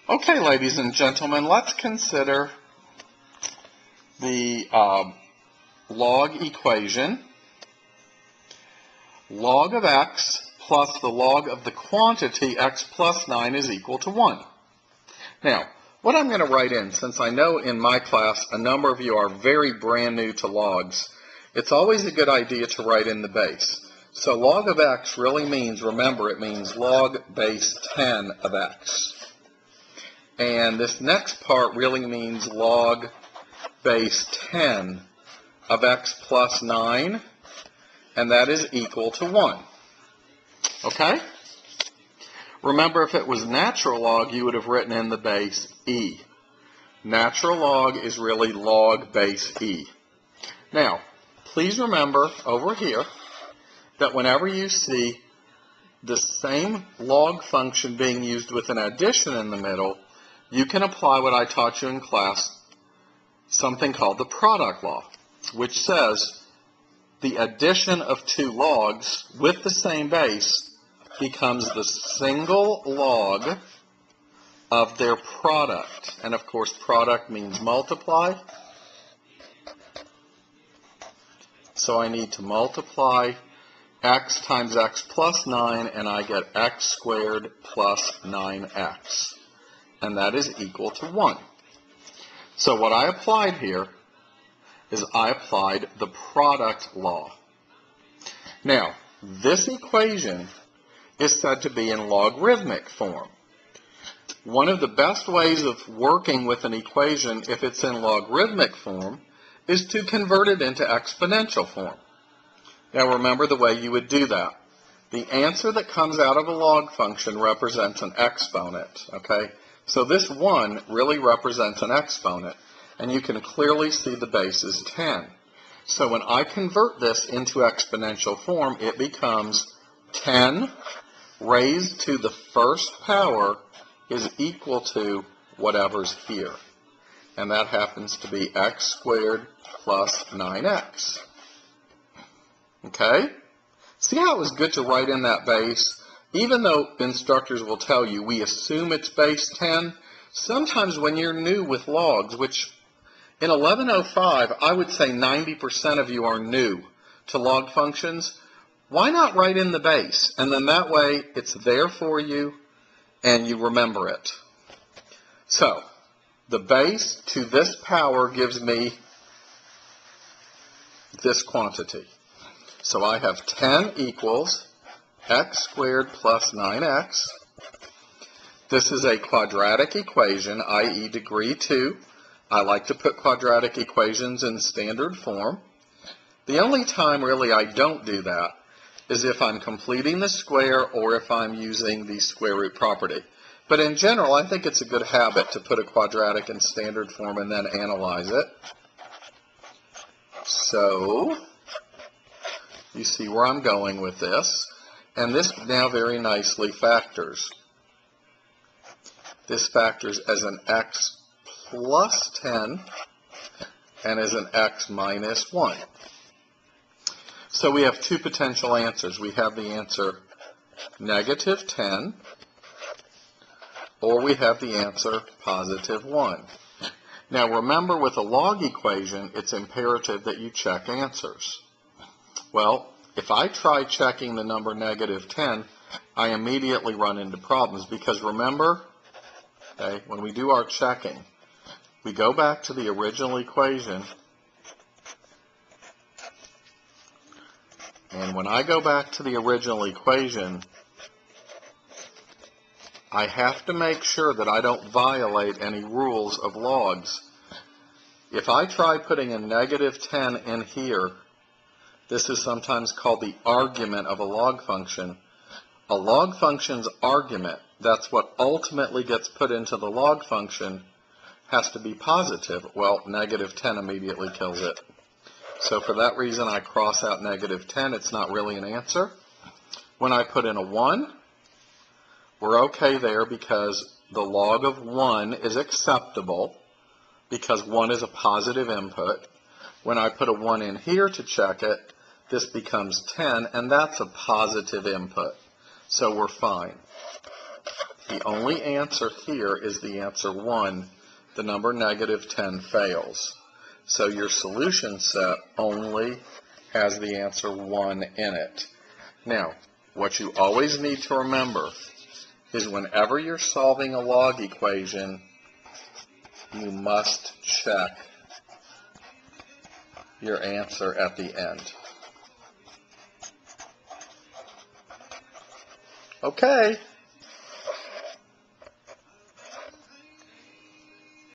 Okay, ladies and gentlemen, let's consider the log equation. Log of x plus the log of the quantity x plus 9 is equal to 1. Now, what I'm going to write in, since I know in my class a number of you are very brand new to logs, it's always a good idea to write in the base. So log of x really means, remember, it means log base 10 of x. And this next part really means log base 10 of x plus 9, and that is equal to 1. Okay? Remember, if it was natural log, you would have written in the base e. Natural log is really log base e. Now, please remember over here that whenever you see the same log function being used with an addition in the middle, you can apply what I taught you in class, something called the product law, which says the addition of two logs with the same base becomes the single log of their product. And of course, product means multiply. So I need to multiply x times x plus 9, and I get x squared plus 9x. And that is equal to 1. So what I applied here is I applied the product law. Now, this equation is said to be in logarithmic form. One of the best ways of working with an equation, if it's in logarithmic form, is to convert it into exponential form. Now remember the way you would do that. The answer that comes out of a log function represents an exponent, okay? So this 1 really represents an exponent, and you can clearly see the base is 10. So when I convert this into exponential form, it becomes 10 raised to the first power is equal to whatever's here. And that happens to be x squared plus 9x. Okay? See how it was good to write in that base? Even though instructors will tell you we assume it's base 10, sometimes when you're new with logs, which in 1105 I would say 90% of you are new to log functions, why not write in the base? And then that way it's there for you and you remember it. So the base to this power gives me this quantity. So I have 10 equals x squared plus 9x. This is a quadratic equation, i.e. degree 2. I like to put quadratic equations in standard form. The only time really I don't do that is if I'm completing the square or if I'm using the square root property. But in general, I think it's a good habit to put a quadratic in standard form and then analyze it. So you see where I'm going with this. And this now very nicely factors. This factors as an x plus 10 and as an x minus 1. So we have two potential answers. We have the answer negative 10, or we have the answer positive 1. Now remember, with a log equation, it's imperative that you check answers. Well, if I try checking the number negative 10, I immediately run into problems because remember, okay, when we do our checking, we go back to the original equation, and when I go back to the original equation, I have to make sure that I don't violate any rules of logs. If I try putting a negative 10 in here, this is sometimes called the argument of a log function. A log function's argument, that's what ultimately gets put into the log function, has to be positive. Well, negative 10 immediately kills it. So for that reason, I cross out negative 10. It's not really an answer. When I put in a 1, we're okay there because the log of 1 is acceptable because 1 is a positive input. When I put a 1 in here to check it, this becomes 10, and that's a positive input. So we're fine. The only answer here is the answer 1. The number negative 10 fails. So your solution set only has the answer 1 in it. Now, what you always need to remember is whenever you're solving a log equation, you must check your answer at the end. Okay.